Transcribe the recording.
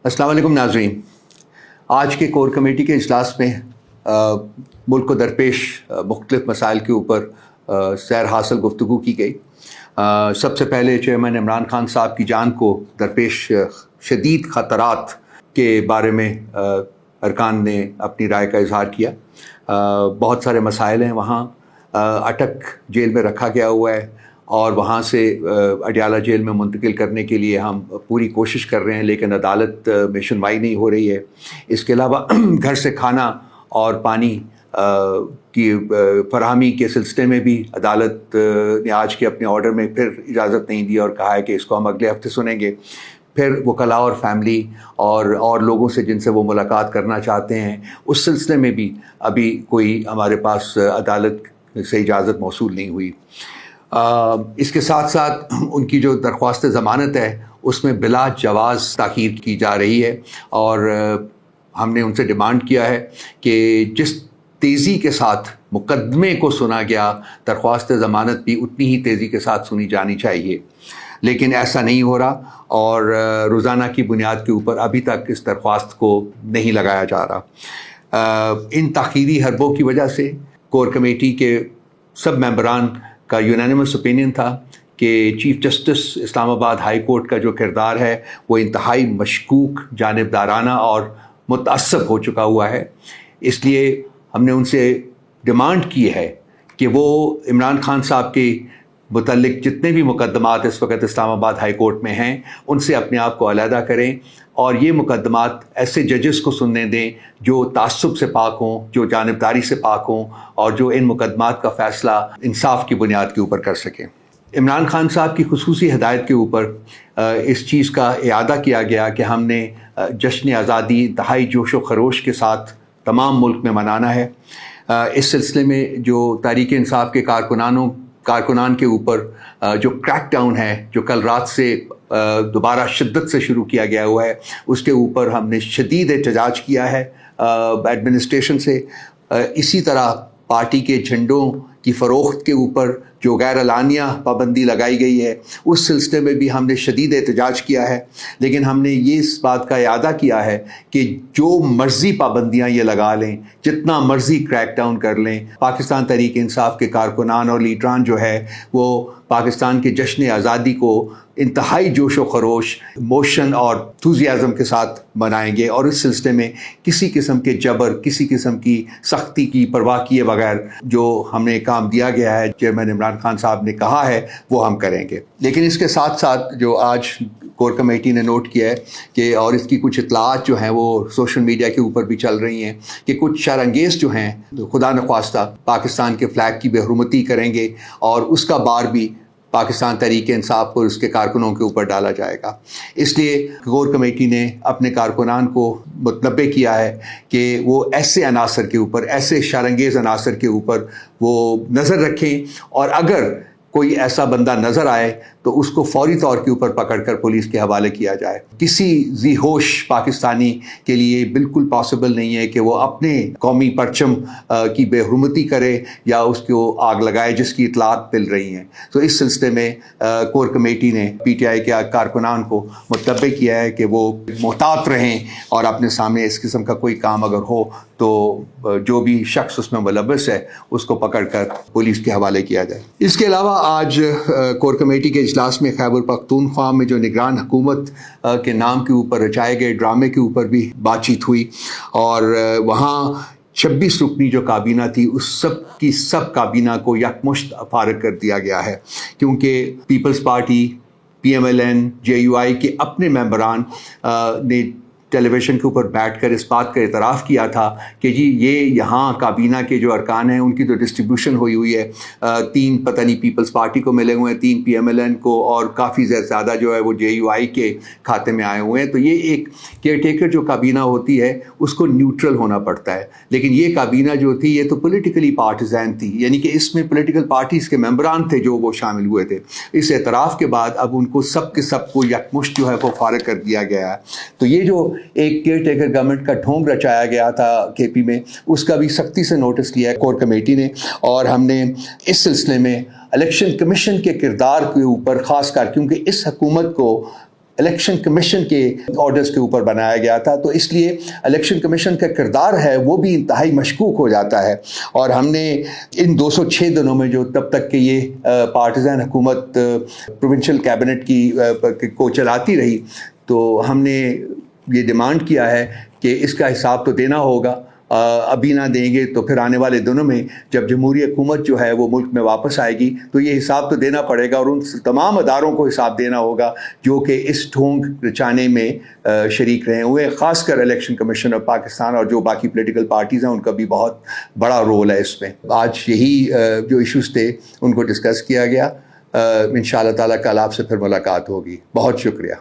अस्सलाम वालेकुम नाज़रीन। आज के कोर कमेटी के इजलास में मुल्क को दरपेश मुख्तलिफ मसाइल के ऊपर सैर हासिल गुफ्तगू की गई। सबसे पहले चेयरमैन इमरान खान साहब की जान को दरपेश शदीद ख़तरात के बारे में अरकान ने अपनी राय का इजहार किया। बहुत सारे मसाइल हैं वहाँ। अटक जेल में रखा गया हुआ है और वहाँ से अडियाला जेल में मुंतकिल करने के लिए हम पूरी कोशिश कर रहे हैं, लेकिन अदालत में सुनवाई नहीं हो रही है। इसके अलावा घर से खाना और पानी की फराहमी के सिलसिले में भी अदालत ने आज के अपने ऑर्डर में फिर इजाज़त नहीं दी और कहा है कि इसको हम अगले हफ्ते सुनेंगे। फिर वकला और फैमिली और लोगों से जिनसे वो मुलाकात करना चाहते हैं, उस सिलसिले में भी अभी कोई हमारे पास अदालत से इजाज़त मौसूल नहीं हुई। इसके साथ साथ उनकी जो दरख्वास्त ज़मानत है उसमें बिला जवाज़ ताख़ीर की जा रही है और हमने उनसे डिमांड किया है कि जिस तेज़ी के साथ मुकदमे को सुना गया, दरख्वास्त ज़मानत भी उतनी ही तेज़ी के साथ सुनी जानी चाहिए, लेकिन ऐसा नहीं हो रहा और रोज़ाना की बुनियाद के ऊपर अभी तक इस दरख्वास्त को नहीं लगाया जा रहा। इन ताख़ीरी हरबों की वजह से कोर कमेटी के सब मेंबरान का यूनानिमस ओपिनियन था कि chief justice Islamabad high court का जो किरदार है वो इंतहाई मशकूक, जानिबदाराना और मुतअस्सब हो चुका हुआ है। इसलिए हमने उनसे डिमांड की है कि वो इमरान खान साहब के मुतल्लिक जितने भी मुकदमात इस वक्त इस्लामाबाद हाई कोर्ट में हैं उनसे अपने आप को अलहदा करें और ये मुकदमात ऐसे जजेस को सुनने दें जो तासुब से पाक हों, जो जानिबदारी से पाक हों और जो इन मुकदमात का फ़ैसला इंसाफ की बुनियाद के ऊपर कर सकें। इमरान खान साहब की खुसूसी हिदायत के ऊपर इस चीज़ का इआदा किया गया कि हमने जश्न आज़ादी इंतहाई जोश व खरोश के साथ तमाम मुल्क में मनाना है। इस सिलसिले में जो तहरीक इंसाफ के कारकुनान के ऊपर जो क्रैक डाउन है, जो कल रात से दोबारा शिद्दत से शुरू किया गया हुआ है, उसके ऊपर हमने शदीद एहतजाज किया है एडमिनिस्ट्रेशन से। इसी तरह पार्टी के झंडों की फ़रोख्त के ऊपर जो गैर अलानिया पाबंदी लगाई गई है, उस सिलसिले में भी हमने शदीद एहतजाज किया है। लेकिन हमने ये इस बात का इआदा किया है कि जो मर्ज़ी पाबंदियाँ ये लगा लें, जितना मर्ज़ी क्रैक डाउन कर लें, पाकिस्तान तहरीक इंसाफ के कारकुनान और लीडरान जो है वो पाकिस्तान के जश्न आज़ादी को इंतहाई जोश व खरोश, मोशन और एंथुसियाज़म के साथ मनाएंगे और इस सिलसिले में किसी किस्म के जबर, किसी किस्म की सख्ती की परवाह किए बगैर जो हमने काम दिया गया है, चेयरमैन इमरान खान साहब ने कहा है, वो हम करेंगे। लेकिन इसके साथ साथ जो आज कोर कमेटी ने नोट किया है कि और इसकी कुछ इतलात जो हैं वो सोशल मीडिया के ऊपर भी चल रही हैं कि कुछ शरअंगेज़ जो हैं खुदा न ख्वास्ता पाकिस्तान के फ़्लैग की बेहुरमती करेंगे और उसका बार भी पाकिस्तान तहरीक इंसाफ और उसके कारकुनों के ऊपर डाला जाएगा। इसलिए कोर कमेटी ने अपने कारकुनान को मुतनब्बे किया है कि वो ऐसे अनासर के ऊपर, ऐसे शरअंगेज़ अनासर के ऊपर वो नज़र रखें और अगर कोई ऐसा बंदा नज़र आए तो उसको फौरी तौर के ऊपर पकड़कर पुलिस के हवाले किया जाए। किसी ज़ी होश पाकिस्तानी के लिए बिल्कुल पॉसिबल नहीं है कि वो अपने कौमी परचम की बेहुरमती करे या उसको आग लगाए जिसकी इतलात मिल रही हैं। तो इस सिलसिले में कोर कमेटी ने PTI के कारकुनान को मुतनब्बे किया है कि वो मोहतात रहें और अपने सामने इस किस्म का कोई काम अगर हो तो जो भी शख्स उसमें मुलव्वस है उसको पकड़कर पुलिस के हवाले किया जाए। इसके अलावा आज कोर कमेटी के इजलास में खैबर पख्तूनख्वा में जो निगरान हुकूमत के नाम के ऊपर रचाए गए ड्रामे के ऊपर भी बातचीत हुई और वहाँ 26 रुकनी जो काबीना थी उस सब की सब काबीना को यकमुश्त फारग कर दिया गया है, क्योंकि पीपल्स पार्टी, PMLN, JUI के अपने मेंबरान ने टेलीविज़न के ऊपर बैठकर इस बात का इतराफ़ किया था कि जी ये यहाँ काबीना के जो अरकान हैं उनकी तो डिस्ट्रीब्यूशन हुई है, 3 पता नहीं पीपल्स पार्टी को मिले हुए हैं, 3 PMLN को और काफ़ी ज़्यादा जो है वो JUI के खाते में आए हुए हैं। तो ये एक केयर टेकर जो काबीना होती है उसको न्यूट्रल होना पड़ता है, लेकिन ये काबीना जो थी ये तो पॉलिटिकली पार्टिजान थी, यानी कि इसमें पॉलिटिकल पार्टीज़ के मेंबरान थे जो वो शामिल हुए थे। इस एतराफ़ के बाद अब उनको सब के सब को यकमुश्त जो है वो फारग कर दिया गया है। तो ये जो एक केयर टेकर गवर्नमेंट का ढोंग रचाया गया था KP में, उसका भी सख्ती से नोटिस लिया है कोर कमेटी ने और हमने इस सिलसिले में इलेक्शन कमीशन के किरदार के ऊपर ख़ास कर, क्योंकि इस हुकूमत को الیکشن کمیشن کے آرڈرز کے اوپر بنایا گیا تھا، تو اس لیے الیکشن کمیشن کا کردار ہے وہ بھی انتہائی مشکوک ہو جاتا ہے۔ اور ہم نے ان 206 دنوں میں جو تب تک کہ یہ پارٹیزن حکومت پروونشل کیبنٹ کو چلاتی رہی، تو ہم نے یہ ڈیمانڈ کیا ہے کہ اس کا حساب تو دینا ہوگا، ابھی نہ دیں گے تو پھر آنے والے دنوں میں جب جمہوری حکومت جو ہے وہ ملک میں واپس آئے گی تو یہ حساب تو دینا پڑے گا، اور ان تمام اداروں کو حساب دینا ہوگا جو کہ اس ڈھونگ رچانے میں شریک رہے ہوئے، خاص کر الیکشن کمیشن آف پاکستان اور جو باقی پولیٹیکل پارٹیز ہیں ان کا بھی بہت بڑا رول ہے اس میں۔ آج یہی جو ایشوز تھے ان کو ڈسکس کیا گیا۔ انشاءاللہ تعالیٰ کل آپ سے پھر ملاقات ہوگی۔ بہت شکریہ۔